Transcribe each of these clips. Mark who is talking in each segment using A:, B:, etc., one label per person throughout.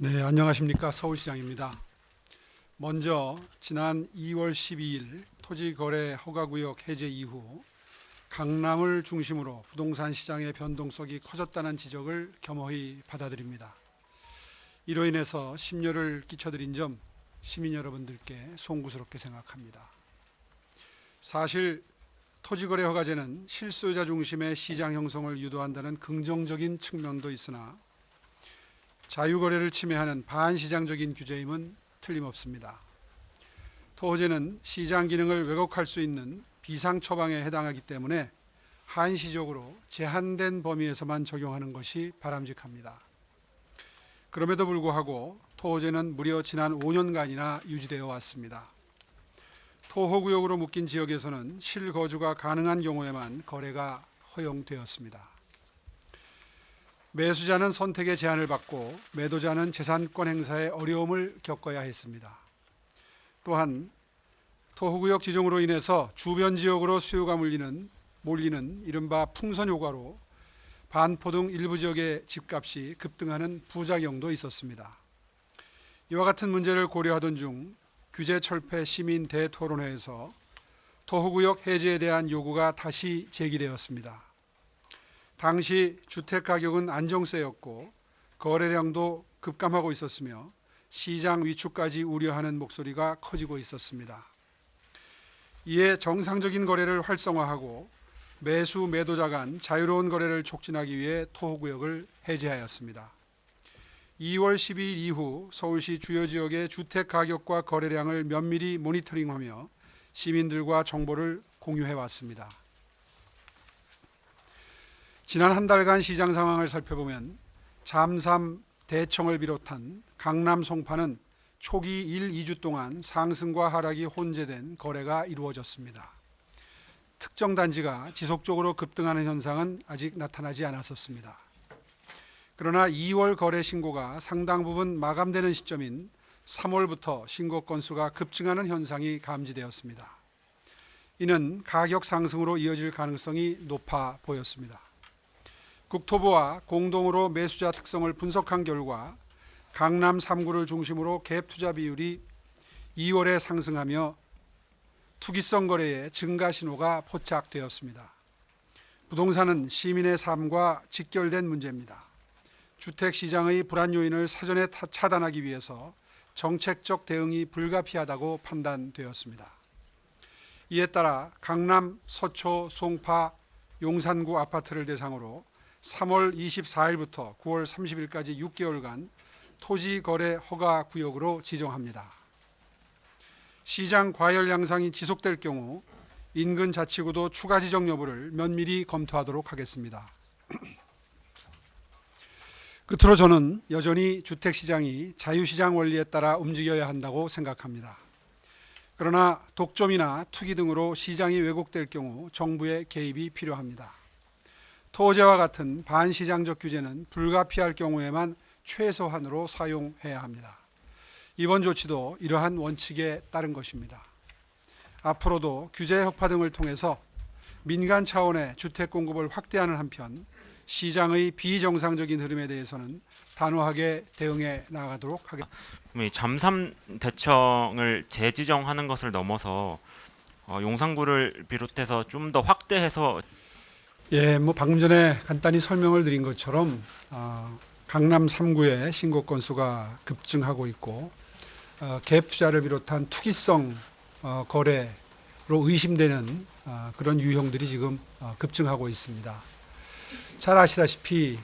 A: 네, 안녕하십니까. 서울시장입니다. 먼저 지난 2월 12일 토지거래 허가구역 해제 이후 강남을 중심으로 부동산 시장의 변동성이 커졌다는 지적을 겸허히 받아들입니다. 이로 인해서 심려를 끼쳐드린 점 시민 여러분들께 송구스럽게 생각합니다. 사실 토지거래 허가제는 실소유자 중심의 시장 형성을 유도한다는 긍정적인 측면도 있으나 자유거래를 침해하는 반시장적인 규제임은 틀림없습니다. 토호제는 시장 기능을 왜곡할 수 있는 비상처방에 해당하기 때문에 한시적으로 제한된 범위에서만 적용하는 것이 바람직합니다. 그럼에도 불구하고 토호제는 무려 지난 5년간이나 유지되어 왔습니다. 토호구역으로 묶인 지역에서는 실거주가 가능한 경우에만 거래가 허용되었습니다. 매수자는 선택의 제한을 받고 매도자는 재산권 행사에 어려움을 겪어야 했습니다. 또한 토호구역 지정으로 인해서 주변 지역으로 수요가 몰리는 이른바 풍선 효과로 반포 등 일부 지역의 집값이 급등하는 부작용도 있었습니다. 이와 같은 문제를 고려하던 중 규제 철폐 시민 대토론회에서 토호구역 해제에 대한 요구가 다시 제기되었습니다. 당시 주택가격은 안정세였고 거래량도 급감하고 있었으며 시장 위축까지 우려하는 목소리가 커지고 있었습니다. 이에 정상적인 거래를 활성화하고 매수 매도자 간 자유로운 거래를 촉진하기 위해 토호구역을 해제하였습니다. 2월 12일 이후 서울시 주요 지역의 주택가격과 거래량을 면밀히 모니터링하며 시민들과 정보를 공유해 왔습니다. 지난 한 달간 시장 상황을 살펴보면 잠삼, 대청을 비롯한 강남 송파는 초기 1, 2주 동안 상승과 하락이 혼재된 거래가 이루어졌습니다. 특정 단지가 지속적으로 급등하는 현상은 아직 나타나지 않았었습니다. 그러나 2월 거래 신고가 상당 부분 마감되는 시점인 3월부터 신고 건수가 급증하는 현상이 감지되었습니다. 이는 가격 상승으로 이어질 가능성이 높아 보였습니다. 국토부와 공동으로 매수자 특성을 분석한 결과 강남 3구를 중심으로 갭 투자 비율이 2월에 상승하며 투기성 거래의 증가 신호가 포착되었습니다. 부동산은 시민의 삶과 직결된 문제입니다. 주택시장의 불안 요인을 사전에 차단하기 위해서 정책적 대응이 불가피하다고 판단되었습니다. 이에 따라 강남, 서초, 송파, 용산구 아파트를 대상으로 3월 24일부터 9월 30일까지 6개월간 토지거래 허가 구역으로 지정합니다. 시장 과열 양상이 지속될 경우 인근 자치구도 추가 지정 여부를 면밀히 검토하도록 하겠습니다. 끝으로 저는 여전히 주택시장이 자유시장 원리에 따라 움직여야 한다고 생각합니다. 그러나 독점이나 투기 등으로 시장이 왜곡될 경우 정부의 개입이 필요합니다. 토호제와 같은 반시장적 규제는 불가피할 경우에만 최소한으로 사용해야 합니다. 이번 조치도 이러한 원칙에 따른 것입니다. 앞으로도 규제 혁파 등을 통해서 민간 차원의 주택 공급을 확대하는 한편 시장의 비정상적인 흐름에 대해서는 단호하게 대응해 나가도록 하겠습니다.
B: 잠삼 대청을 재지정하는 것을 넘어서 용산구를 비롯해서 좀 더 확대해서
A: 방금 전에 간단히 설명을 드린 것처럼 강남 3구의 신고 건수가 급증하고 있고 갭 투자를 비롯한 투기성 거래로 의심되는 그런 유형들이 지금 급증하고 있습니다. 잘 아시다시피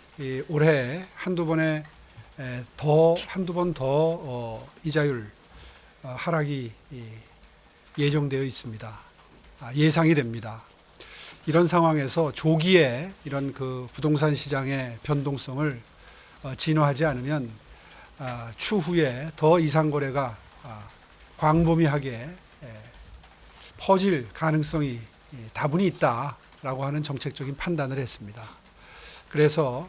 A: 올해 한두 번 더 이자율 하락이 예정되어 있습니다. 예상이 됩니다. 이런 상황에서 조기에 이런 그 부동산 시장의 변동성을 진화하지 않으면 추후에 더 이상 거래가 광범위하게 퍼질 가능성이 다분히 있다라고 하는 정책적인 판단을 했습니다. 그래서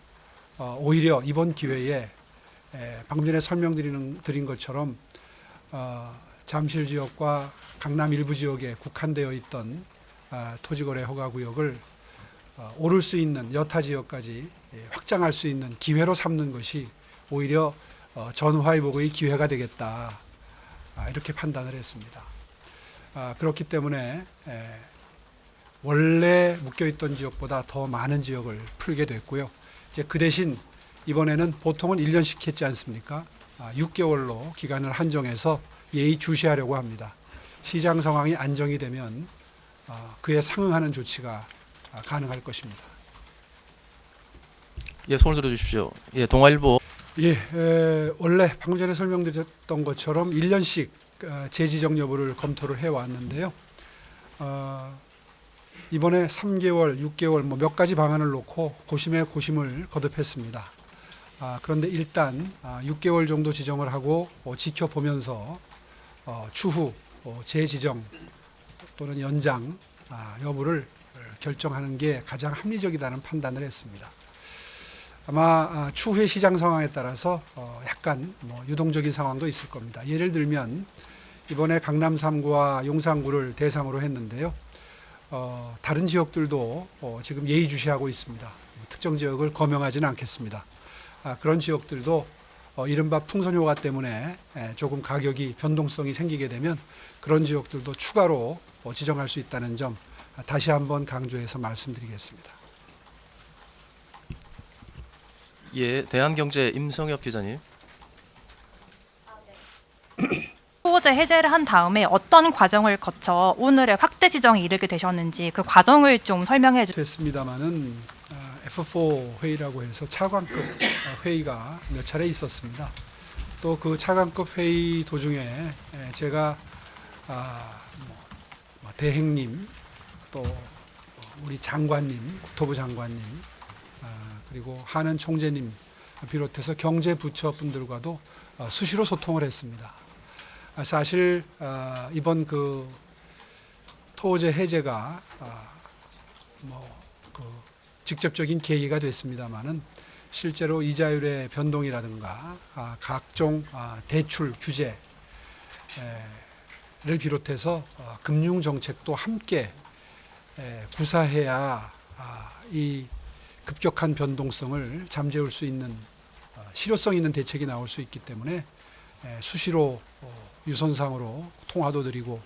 A: 오히려 이번 기회에 방금 전에 설명드린 것처럼 잠실 지역과 강남 일부 지역에 국한되어 있던 토지거래 허가구역을 오를 수 있는 여타 지역까지 확장할 수 있는 기회로 삼는 것이 오히려 전화위복의 기회가 되겠다. 이렇게 판단을 했습니다. 그렇기 때문에 원래 묶여있던 지역보다 더 많은 지역을 풀게 됐고요. 이제 그 대신 이번에는 보통은 1년씩 했지 않습니까? 6개월로 기간을 한정해서 예의주시하려고 합니다. 시장 상황이 안정이 되면 그에 상응하는 조치가 가능할 것입니다.
C: 예, 손을 들어주십시오. 예, 동아일보.
A: 예, 원래 방금 전에 설명드렸던 것처럼 1년씩 재지정 여부를 검토를 해왔는데요. 이번에 3개월, 6개월 몇 가지 방안을 놓고 고심에 고심을 거듭했습니다. 그런데 일단 6개월 정도 지정을 하고 지켜보면서 추후 재지정 또는 연장 여부를 결정하는 게 가장 합리적이라는 판단을 했습니다. 아마 추후의 시장 상황에 따라서 약간 유동적인 상황도 있을 겁니다. 예를 들면 이번에 강남 3구와 용산구를 대상으로 했는데요. 다른 지역들도 지금 예의주시하고 있습니다. 특정 지역을 거명하지는 않겠습니다. 그런 지역들도 이른바 풍선효과 때문에 조금 가격이 변동성이 생기게 되면 그런 지역들도 추가로 지정할 수 있다는 점 다시 한번 강조해서 말씀드리겠습니다.
C: 예, 대한경제 임성엽 기자님.
D: 토호제 해제를 한 다음에 어떤 과정을 거쳐 오늘의 확대 지정에 이르게 되셨는지 그 과정을 좀 설명해 주세요.
A: 됐습니다만은 F4 회의라고 해서 차관급 회의가 몇 차례 있었습니다. 또 그 차관급 회의 도중에 제가 대행님 또 우리 장관님, 국토부 장관님 그리고 한은 총재님 비롯해서 경제부처 분들과도 수시로 소통을 했습니다. 사실 이번 그 토호제 해제가 직접적인 계기가 됐습니다만은 실제로 이자율의 변동이라든가 각종 대출 규제를 비롯해서 금융 정책도 함께 구사해야 이 급격한 변동성을 잠재울 수 있는 실효성 있는 대책이 나올 수 있기 때문에 수시로 유선상으로 통화도 드리고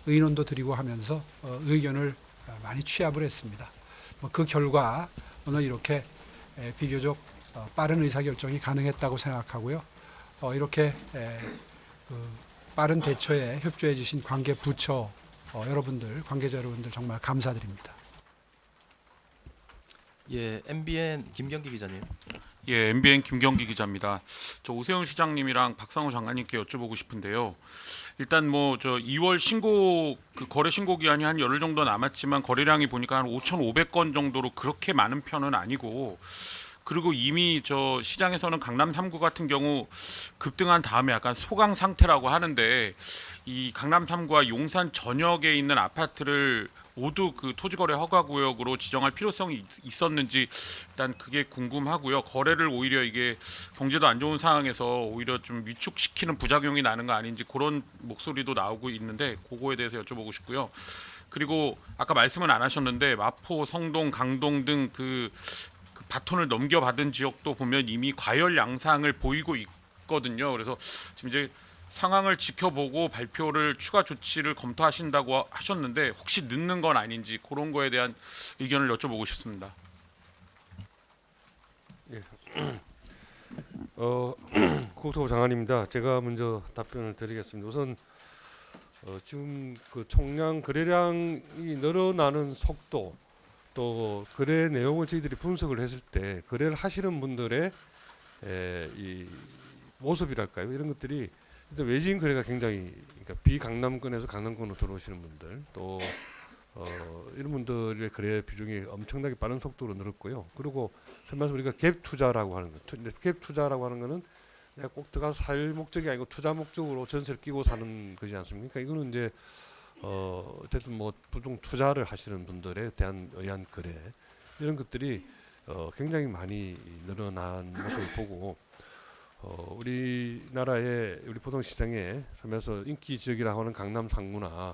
A: 의논도 드리고 하면서 의견을 많이 취합을 했습니다. 그 결과 오늘 이렇게 비교적 빠른 의사결정이 가능했다고 생각하고요. 이렇게 빠른 대처에 협조해 주신 관계 부처 여러분들, 관계자 여러분들 정말 감사드립니다.
C: 예, MBN 김경기 기자님.
E: 예, MBN 김경기 기자입니다. 저 오세훈 시장님이랑 박상우 장관님께 여쭤보고 싶은데요. 일단 저 2월 신고 그 거래 신고 기한이 한 열흘 정도 남았지만 거래량이 보니까 한 5,500건 정도로 그렇게 많은 편은 아니고, 그리고 이미 저 시장에서는 강남 3구 같은 경우 급등한 다음에 약간 소강 상태라고 하는데, 이 강남 3구와 용산 전역에 있는 아파트를 모두 그 토지거래 허가구역으로 지정할 필요성이 있었는지 일단 그게 궁금하고요. 거래를 오히려 이게 경제도 안 좋은 상황에서 오히려 좀 위축시키는 부작용이 나는 거 아닌지 그런 목소리도 나오고 있는데 그거에 대해서 여쭤보고 싶고요. 그리고 아까 말씀은 안 하셨는데 마포, 성동, 강동 등 그 바톤을 넘겨받은 지역도 보면 이미 과열 양상을 보이고 있거든요. 그래서 지금 이제 상황을 지켜보고 발표를 추가 조치를 검토하신다고 하셨는데 혹시 늦는 건 아닌지 그런 거에 대한 의견을 여쭤보고 싶습니다.
F: 예. 국토부 장관입니다. 제가 먼저 답변을 드리겠습니다. 우선 지금 그 총량 거래량이 늘어나는 속도 또 거래 내용을 저희들이 분석을 했을 때 거래를 하시는 분들의 이 모습이랄까요, 이런 것들이 일단 외지인 거래가 굉장히, 그러니까 비강남권에서 강남권으로 들어오시는 분들 또 이런 분들의 거래 비중이 엄청나게 빠른 속도로 늘었고요. 그리고 말씀 우리가 갭 투자라고 하는 것, 갭 투자라고 하는 거는 내가 꼭 들어가서 살 목적이 아니고 투자 목적으로 전세를 끼고 사는 거지 않습니까? 그러니까 이거는 이제 어쨌든 보통 투자를 하시는 분들에 대한 의한 거래 이런 것들이 굉장히 많이 늘어난 모습을 보고. 우리나라의 우리 부동시장에 하면서 인기 지역이라고 하는 강남 상구나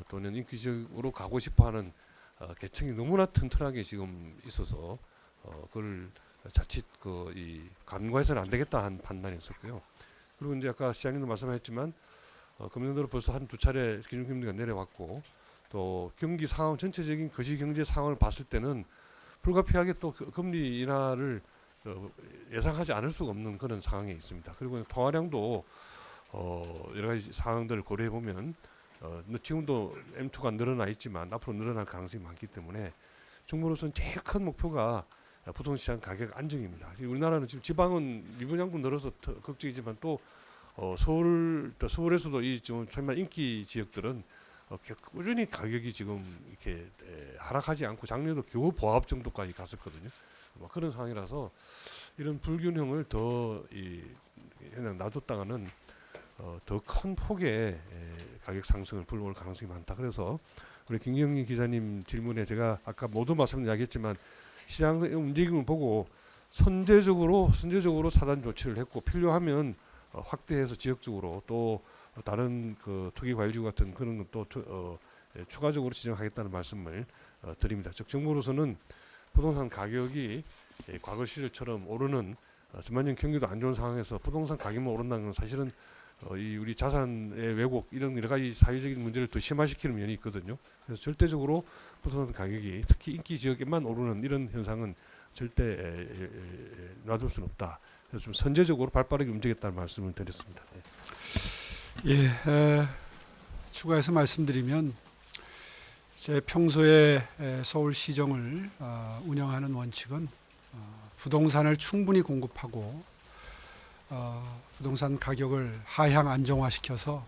F: 또는 인기 지역으로 가고 싶어하는 계층이 너무나 튼튼하게 지금 있어서 그걸 자칫 이 간과해서는 안 되겠다 한 판단이었었고요. 그리고 이제 아까 시장님도 말씀하셨지만 금년도로 벌써 한두 차례 기준금리가 내려왔고 또 경기 상황 전체적인 거시 경제 상황을 봤을 때는 불가피하게 또 금리 인하를 예상하지 않을 수가 없는 그런 상황에 있습니다. 그리고 통화량도 여러 가지 상황들을 고려해 보면 지금도 M2가 늘어나 있지만 앞으로 늘어날 가능성이 많기 때문에 정부로서는 제일 큰 목표가 부동산 가격 안정입니다. 우리나라는 지금 지방은 미분양도 늘어서 걱정이지만 또 서울에서도 이 지금 정말 인기 지역들은 꾸준히 가격이 지금 이렇게 하락하지 않고 작년에도 겨우 보합 정도까지 갔었거든요. 그런 상황이라서 이런 불균형을 더 그냥 놔뒀다가는 더 큰 폭의 가격 상승을 불러올 가능성이 많다. 그래서 우리 김경민 기자님 질문에 제가 아까 모두 말씀 이야기했지만 시장의 움직임을 보고 선제적으로 차단 조치를 했고 필요하면 확대해서 지역적으로 또 다른 투기 과열지구 같은 그런 것도 추가적으로 지정하겠다는 말씀을 드립니다. 즉 정부로서는 부동산 가격이 과거 시절처럼 오르는 전반적인 경기도 안 좋은 상황에서 부동산 가격만 오른다는 건 사실은 우리 자산의 왜곡 이런 여러 가지 사회적인 문제를 더 심화시키는 면이 있거든요. 그래서 절대적으로 부동산 가격이 특히 인기 지역에만 오르는 이런 현상은 절대 놔둘 수는 없다. 그래서 좀 선제적으로 발빠르게 움직였다는 말씀을 드렸습니다.
A: 예, 추가해서 말씀드리면 제 평소에 서울시정을 운영하는 원칙은 부동산을 충분히 공급하고 부동산 가격을 하향 안정화시켜서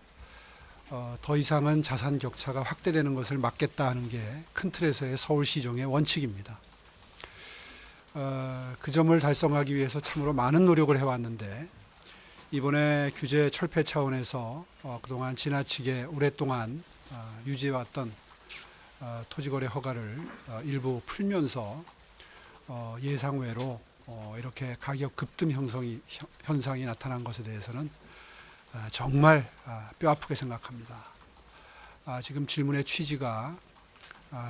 A: 더 이상은 자산 격차가 확대되는 것을 막겠다 하는 게 큰 틀에서의 서울시정의 원칙입니다. 그 점을 달성하기 위해서 참으로 많은 노력을 해왔는데 이번에 규제 철폐 차원에서 그동안 지나치게 오랫동안 유지해왔던 토지거래 허가를 일부 풀면서 예상외로 이렇게 가격 급등 현상이 나타난 것에 대해서는 정말 뼈아프게 생각합니다. 지금 질문의 취지가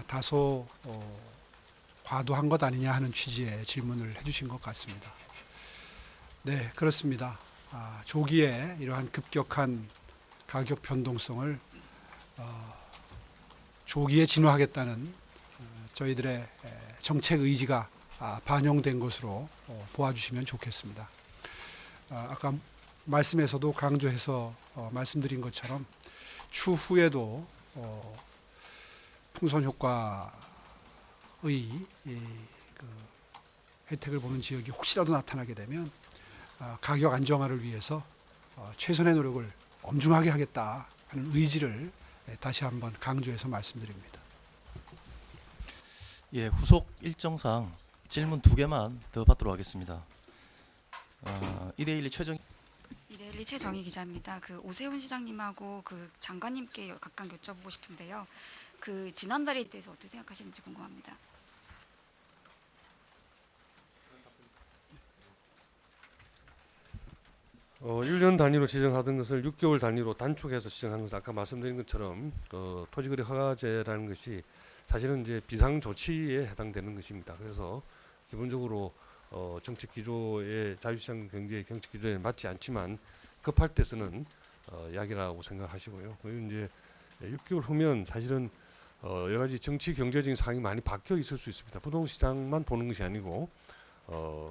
A: 다소 과도한 것 아니냐 하는 취지의 질문을 해주신 것 같습니다. 네, 그렇습니다. 조기에 이러한 급격한 가격 변동성을 조기에 진화하겠다는 저희들의 정책 의지가 반영된 것으로 보아주시면 좋겠습니다. 아까 말씀에서도 강조해서 말씀드린 것처럼 추후에도 풍선 효과의 혜택을 보는 지역이 혹시라도 나타나게 되면 가격 안정화를 위해서 최선의 노력을 엄중하게 하겠다 하는 의지를 다시 한번 강조해서 말씀드립니다.
C: 예, 후속 일정상 질문 2개만 더 받도록 하겠습니다. 1대1
G: 최정희 기자입니다. 오세훈 시장님하고 장관님께 각각 여쭤보고 싶은데요. 지난달에 대해서 어떻게 생각하시는지 궁금합니다.
F: 어, 1년 단위로 지정하던 것을 6개월 단위로 단축해서 지정하는 것은 아까 말씀드린 것처럼 토지거래 허가제라는 것이 사실은 이제 비상 조치에 해당되는 것입니다. 그래서 기본적으로 정책 기조의 자유시장 경제의 정책 기조에 맞지 않지만 급할 때서는 약이라고 생각하시고요. 그리고 이제 6개월 후면 사실은 여러 가지 정치 경제적인 상황이 많이 바뀌어 있을 수 있습니다. 부동시장만 보는 것이 아니고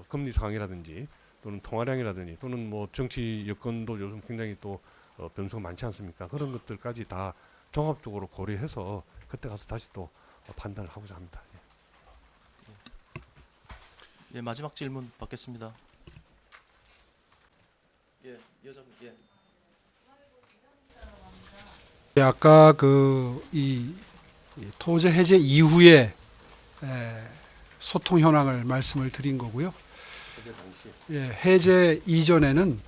F: 금리 상황이라든지 또는 통화량이라든지 또는 뭐 정치 여건도 요즘 굉장히 또 변수가 많지 않습니까? 그런 것들까지 다 종합적으로 고려해서 그때 가서 다시 또 판단을 하고자 합니다.
C: 예, 마지막 질문 받겠습니다. 예, 여자분 예.
A: 아까 이 토지 해제 이후에 소통 현황을 말씀을 드린 거고요. 예, 해제 이전에는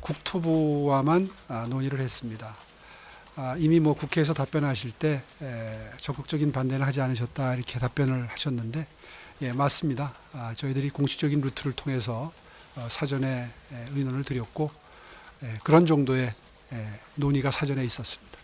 A: 국토부와만 논의를 했습니다. 이미 뭐 국회에서 답변하실 때 적극적인 반대는 하지 않으셨다 이렇게 답변을 하셨는데 예, 맞습니다. 저희들이 공식적인 루트를 통해서 사전에 의논을 드렸고 그런 정도의 논의가 사전에 있었습니다.